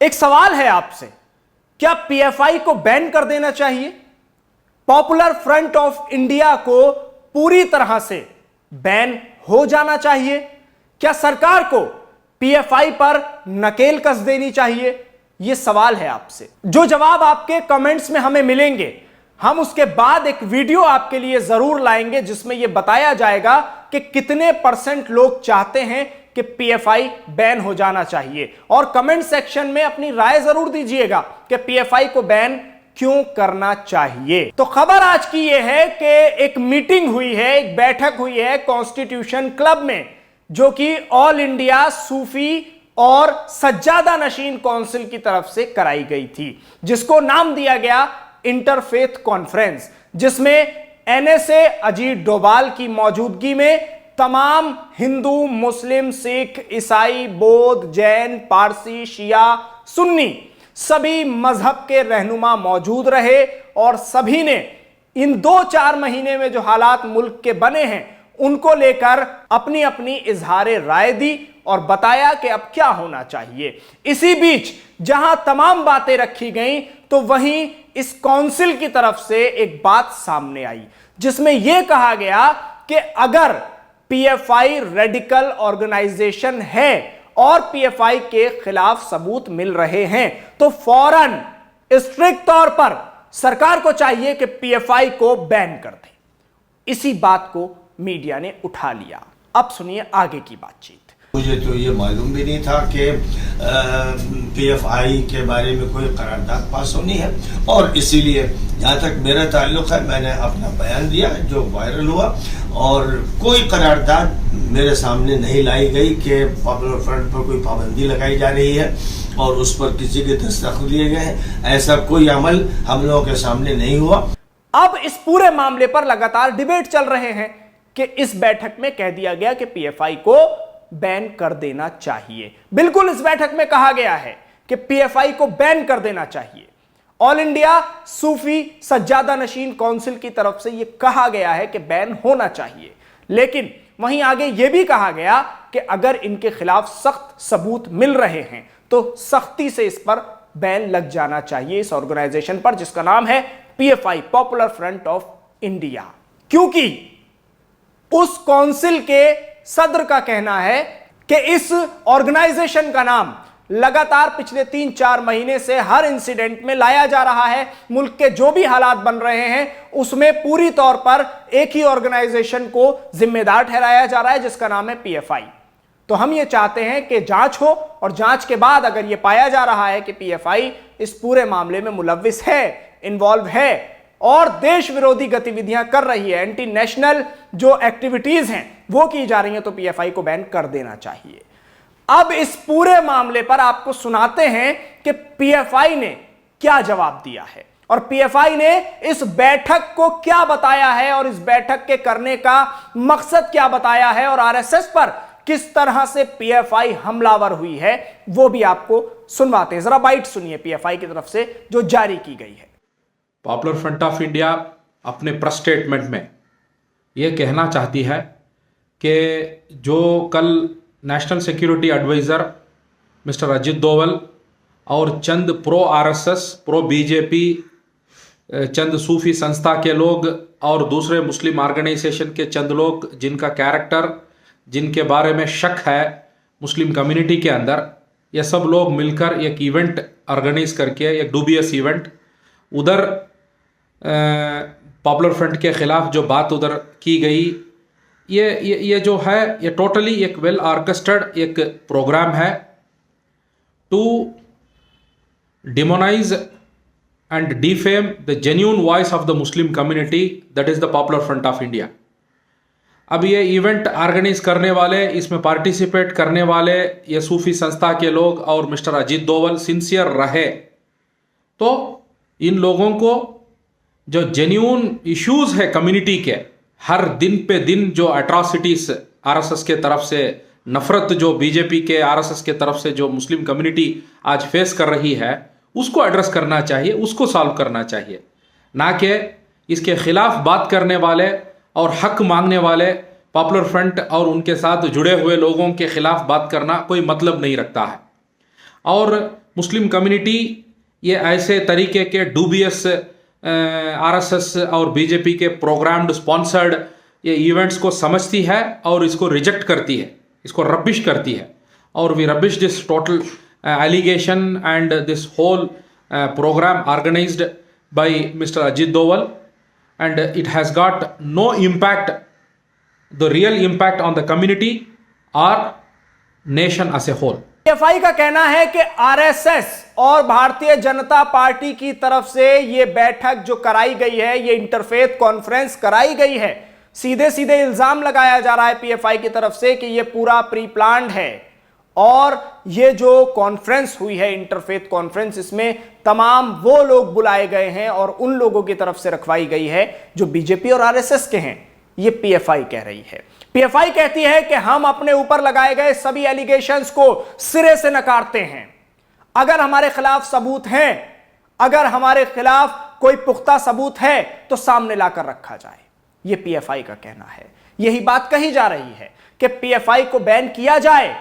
एक सवाल है आपसे, क्या पीएफआई को बैन कर देना चाहिए? पॉपुलर फ्रंट ऑफ इंडिया को पूरी तरह से बैन हो जाना चाहिए? क्या सरकार को पीएफआई पर नकेल कस देनी चाहिए? यह सवाल है आपसे। जो जवाब आपके कमेंट्स में हमें मिलेंगे, हम उसके बाद एक वीडियो आपके लिए जरूर लाएंगे जिसमें यह बताया जाएगा कि कितने % लोग चाहते हैं कि पीएफआई बैन हो जाना चाहिए। और कमेंट सेक्शन में अपनी राय जरूर दीजिएगा कि पीएफआई को बैन क्यों करना चाहिए। तो खबर आज की यह है कि एक मीटिंग हुई है, एक बैठक हुई है कॉन्स्टिट्यूशन क्लब में, जो कि ऑल इंडिया सूफी और सज्जादा नशीन काउंसिल की तरफ से कराई गई थी, जिसको नाम दिया गया इंटरफेथ कॉन्फ्रेंस, जिसमें एनएसए अजीत डोभाल की मौजूदगी में तमाम हिंदू, मुस्लिम, सिख, ईसाई, बौद्ध, जैन, पारसी, शिया, सुन्नी सभी मजहब के रहनुमा मौजूद रहे और सभी ने इन 2-4 महीने में जो हालात मुल्क के बने हैं उनको लेकर अपनी अपनी इजहार राय दी और बताया कि अब क्या होना चाहिए। इसी बीच जहां तमाम बातें रखी गईं, तो वहीं इस काउंसिल की तरफ से एक बात सामने आई जिसमें यह कहा गया कि अगर पीएफआई रेडिकल ऑर्गेनाइजेशन है और पीएफआई के खिलाफ सबूत मिल रहे हैं तो फौरन स्ट्रिक्ट तौर पर सरकार को चाहिए कि पीएफआई को बैन कर दे। इसी बात को मीडिया ने उठा लिया। अब सुनिए आगे की बातचीत। मुझे तो ये मालूम भी नहीं था कि पीएफआई के बारे में कोई करारदाद पास होनी है, और इसीलिए जहाँ तक मेरा ताल्लुक है मैंने अपना बयान दिया जो वायरल हुआ, और कोई करारदाद मेरे सामने नहीं लाई गई कि पॉपुलर फ्रंट पर कोई पाबंदी लगाई जा रही है और उस पर किसी के दस्तखत दिए गए हैं। ऐसा कोई अमल हम लोगों के सामने नहीं हुआ। अब इस पूरे मामले पर लगातार डिबेट चल रहे हैं कि इस बैठक में कह दिया गया कि पीएफआई को बैन कर देना चाहिए। बिल्कुल इस बैठक में कहा गया है कि पीएफआई को बैन कर देना चाहिए। ऑल इंडिया सूफी सज्जादा नशीन काउंसिल की तरफ से यह कहा गया है कि बैन होना चाहिए, लेकिन वहीं आगे यह भी कहा गया कि अगर इनके खिलाफ सख्त सबूत मिल रहे हैं तो सख्ती से इस पर बैन लग जाना चाहिए, इस ऑर्गेनाइजेशन पर जिसका नाम है PFI, popular Front of India. क्योंकि उस काउंसिल के सदर का कहना है कि इस ऑर्गेनाइजेशन का नाम लगातार पिछले 3-4 महीने से हर इंसिडेंट में लाया जा रहा है। मुल्क के जो भी हालात बन रहे हैं उसमें पूरी तौर पर एक ही ऑर्गेनाइजेशन को जिम्मेदार ठहराया जा रहा है जिसका नाम है पीएफआई। तो हम ये चाहते हैं कि जांच हो और जांच के बाद अगर यह पाया जा रहा है कि पीएफआई इस पूरे मामले में मुलव्विस है, इन्वॉल्व है और देश विरोधी गतिविधियां कर रही है, एंटी नेशनल जो एक्टिविटीज हैं वो की जा रही हैं, तो पीएफआई को बैन कर देना चाहिए। अब इस पूरे मामले पर आपको सुनाते हैं कि पीएफआई ने क्या जवाब दिया है और पीएफआई ने इस बैठक को क्या बताया है और इस बैठक के करने का मकसद क्या बताया है और आरएसएस पर किस तरह से पीएफआई हमलावर हुई है वो भी आपको सुनवाते हैं। जरा बाइट सुनिए पीएफआई की तरफ से जो जारी की गई है। पॉपुलर फ्रंट ऑफ इंडिया अपने प्रेस स्टेटमेंट में ये कहना चाहती है कि जो कल national security adviser mister Ajit Doval और चंद प्रो आरएसएस, प्रो बीजेपी, चंद सूफी संस्था के लोग और दूसरे मुस्लिम ऑर्गेनाइजेशन के चंद लोग जिनका कैरेक्टर, जिनके बारे में शक है मुस्लिम कम्युनिटी के अंदर, ये सब लोग मिलकर एक इवेंट ऑर्गेनाइज करके, एक डूबियस इवेंट उधर पॉपुलर फ्रंट के खिलाफ जो बात उधर की गई, ये जो है ये टोटली एक वेल ऑर्केस्ट्रेड एक प्रोग्राम है to demonise and defame the genuine voice of the Muslim community, that is the Popular Front of India. अब ये इवेंट ऑर्गेनाइज करने वाले, इसमें पार्टिसिपेट करने वाले ये सूफी संस्था के लोग और मिस्टर अजीत डोभाल सिंसियर रहे तो इन लोगों को जो जेन्यून इश्यूज है कम्युनिटी के, हर दिन पे दिन जो एट्रॉसिटीज आरएसएस के तरफ से, नफरत जो बीजेपी के आरएसएस के तरफ से जो मुस्लिम कम्युनिटी आज फेस कर रही है, उसको एड्रेस करना चाहिए, उसको सॉल्व करना चाहिए, ना कि इसके खिलाफ बात करने वाले और हक मांगने वाले पॉपुलर फ्रंट और उनके साथ जुड़े हुए लोगों के खिलाफ बात करना कोई मतलब नहीं रखता है। और मुस्लिम कम्युनिटी ये ऐसे तरीके के डूबियस आरएसएस और बीजेपी के प्रोग्राम्ड स्पॉन्सर्ड ये इवेंट्स को समझती है और इसको रिजेक्ट करती है, इसको रबिश करती है। और we rubbish this total allegation and this whole program organized by Mr. Ajit Doval, and it has got no impact, the real impact on the community or nation as a whole. PFI का कहना है कि RSS और Bharatiya Janata party की तरफ से यह बैठक जो कराई गई है, यह इंटरफेथ कॉन्फ्रेंस कराई गई है, सीधे सीधे इल्जाम लगाया जा रहा है पीएफआई की तरफ से कि यह पूरा प्री प्लान्ड है। और ये जो कॉन्फ्रेंस हुई है, इंटरफेथ कॉन्फ्रेंस, इसमें तमाम वो लोग बुलाए गए हैं और उन लोगों की तरफ से रखवाई गई है जो बीजेपी और आरएसएस के हैं। ये पीएफआई कह रही है। पीएफआई कहती है कि हम अपने ऊपर लगाए गए सभी एलिगेशंस को सिरे से नकारते हैं। अगर हमारे खिलाफ सबूत हैं, अगर हमारे खिलाफ कोई पुख्ता सबूत है तो सामने लाकर रखा जाए। यह पीएफआई का कहना है। यही बात कही जा रही है कि पीएफआई को बैन किया जाए,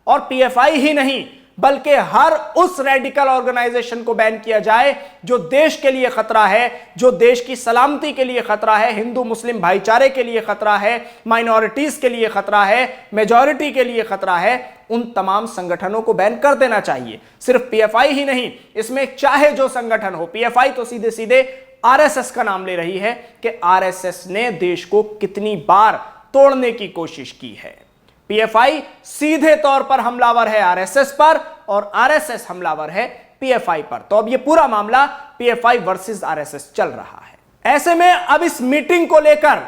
और पीएफआई ही नहीं बल्कि हर उस रेडिकल ऑर्गेनाइजेशन को बैन किया जाए जो देश के लिए खतरा है, जो देश की सलामती के लिए खतरा है, हिंदू मुस्लिम भाईचारे के लिए खतरा है, माइनॉरिटीज के लिए खतरा है, मेजॉरिटी के लिए खतरा है। उन तमाम संगठनों को बैन कर देना चाहिए। सिर्फ पीएफआई ही नहीं, इसमें चाहे जो संगठन हो। पीएफआई तो सीधे सीधे आरएसएस का नाम ले रही है कि आरएसएस ने देश को कितनी बार तोड़ने की कोशिश की है। पीएफआई सीधे तौर पर हमलावर है आरएसएस पर और आरएसएस हमलावर है पीएफआई पर। तो अब यह पूरा मामला पीएफआई वर्सेस आरएसएस चल रहा है। ऐसे में अब इस मीटिंग को लेकर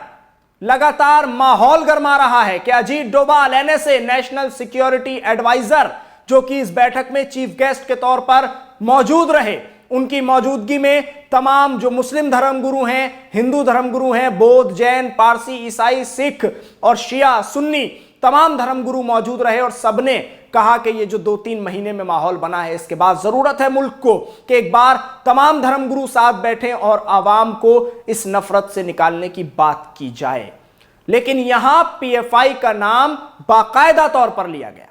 लगातार माहौल गर्मा रहा है कि Ajit Doval, NSA, national security adviser, जो कि इस बैठक में चीफ गेस्ट के तौर पर मौजूद रहे, उनकी मौजूदगी में तमाम जो मुस्लिम धर्मगुरु हैं, हिंदू धर्मगुरु हैं, बौद्ध, जैन, पारसी, ईसाई, सिख और शिया, सुन्नी, तमाम धर्मगुरु मौजूद रहे और सबने कहा कि ये जो 2-3 महीने में माहौल बना है, इसके बाद जरूरत है मुल्क को कि एक बार तमाम धर्मगुरु साथ बैठें और आवाम को इस नफरत से निकालने की बात की जाए। लेकिन यहां पीएफआई का नाम बाकायदा तौर पर लिया गया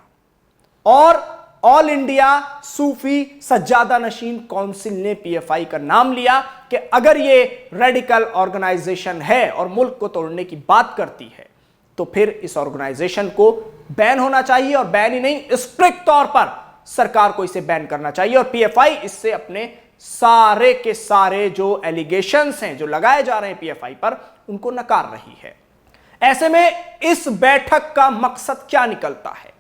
और ऑल इंडिया सूफी सज्जादा नशीन काउंसिल ने पीएफआई का नाम लिया कि अगर ये रेडिकल ऑर्गेनाइजेशन है और मुल्क को तोड़ने की बात करती है तो फिर इस ऑर्गेनाइजेशन को बैन होना चाहिए, और बैन ही नहीं, स्ट्रिक्ट तौर पर सरकार को इसे बैन करना चाहिए। और पीएफआई इससे अपने सारे के सारे जो एलिगेशंस हैं जो लगाए जा रहे हैं पीएफआई पर, उनको नकार रही है। ऐसे में इस बैठक का मकसद क्या निकलता है,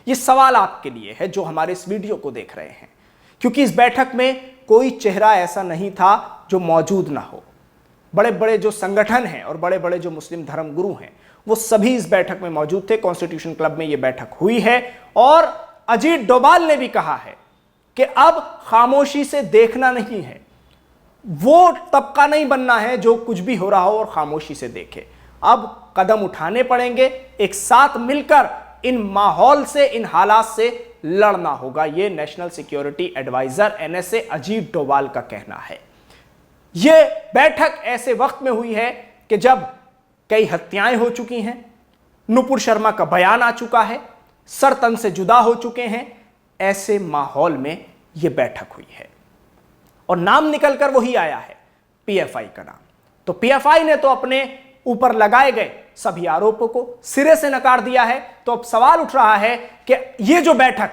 यह सवाल आपके लिए है जो हमारे इस वीडियो को देख रहे हैं, क्योंकि इस बैठक में कोई चेहरा ऐसा नहीं था जो मौजूद ना हो। बड़े बड़े जो संगठन हैं और बड़े बड़े जो मुस्लिम धर्मगुरु हैं वो सभी इस बैठक में मौजूद थे। कॉन्स्टिट्यूशन क्लब में यह बैठक हुई है और अजीत डोभाल ने भी कहा है कि अब खामोशी से देखना नहीं है, वो तबका नहीं बनना है जो कुछ भी हो रहा हो और खामोशी से देखे। अब कदम उठाने पड़ेंगे, एक साथ मिलकर इन माहौल से, इन हालात से लड़ना होगा। यह national security adviser NSA Ajit Doval का कहना है। यह बैठक ऐसे वक्त में हुई है कि जब कई हत्याएं हो चुकी हैं, नुपुर शर्मा का बयान आ चुका है, सर तन से जुदा हो चुके हैं। ऐसे माहौल में यह बैठक हुई है और नाम निकलकर वही आया है, पीएफआई का नाम। तो पीएफआई ने तो अपने ऊपर लगाए गए सभी आरोपों को सिरे से नकार दिया है। तो अब सवाल उठ रहा है कि ये जो बैठक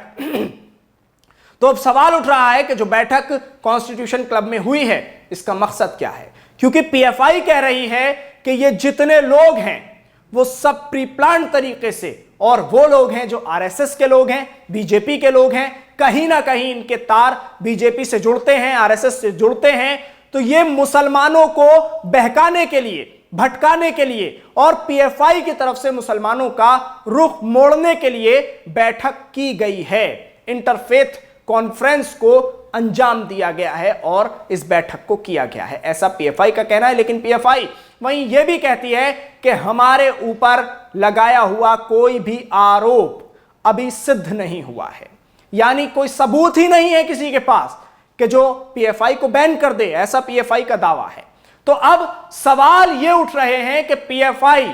जो बैठक कॉन्स्टिट्यूशन क्लब में हुई है, इसका मकसद क्या है? क्योंकि पीएफआई कह रही है कि ये जितने लोग हैं वो सब प्री प्लान तरीके से, और वो लोग हैं जो आरएसएस के लोग हैं, बीजेपी के लोग हैं, कहीं ना कहीं इनके तार बीजेपी से जुड़ते हैं, आरएसएस से जुड़ते हैं। तो ये मुसलमानों को बहकाने के लिए, भटकाने के लिए और पीएफआई की तरफ से मुसलमानों का रुख मोड़ने के लिए बैठक की गई है। इंटरफेथ कॉन्फ्रेंस को अंजाम दिया गया है और इस बैठक को किया गया है, ऐसा पीएफआई का कहना है। लेकिन पीएफआई वहीं यह भी कहती है कि हमारे ऊपर लगाया हुआ कोई भी आरोप अभी सिद्ध नहीं हुआ है, यानी कोई सबूत ही नहीं है किसी के पास कि जो पीएफआई को बैन कर दे, ऐसा पीएफआई का दावा है। तो अब सवाल यह उठ रहे हैं कि पीएफआई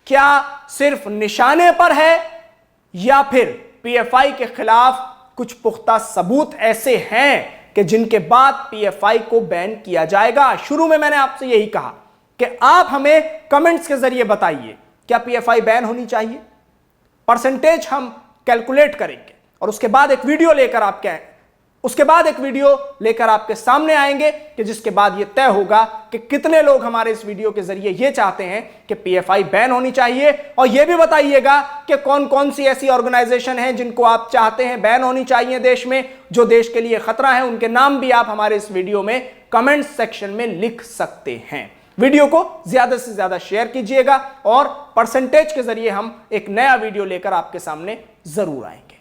क्या सिर्फ निशाने पर है या फिर पीएफआई के खिलाफ कुछ पुख्ता सबूत ऐसे हैं कि जिनके बाद पीएफआई को बैन किया जाएगा। शुरू में मैंने आपसे यही कहा कि आप हमें कमेंट्स के जरिए बताइए क्या पीएफआई बैन होनी चाहिए, परसेंटेज हम कैलकुलेट करेंगे और उसके बाद एक वीडियो लेकर आपके सामने आएंगे कि जिसके बाद यह तय होगा कि कितने लोग हमारे इस वीडियो के जरिए यह चाहते हैं कि पीएफआई बैन होनी चाहिए। और यह भी बताइएगा कि कौन कौन सी ऐसी ऑर्गेनाइजेशन हैं जिनको आप चाहते हैं बैन होनी चाहिए देश में, जो देश के लिए खतरा है। उनके नाम भी आप हमारे इस वीडियो में कमेंट सेक्शन में लिख सकते हैं। वीडियो को ज्यादा से ज्यादा शेयर कीजिएगा और परसेंटेज के जरिए हम एक नया वीडियो लेकर आपके सामने जरूर आएंगे।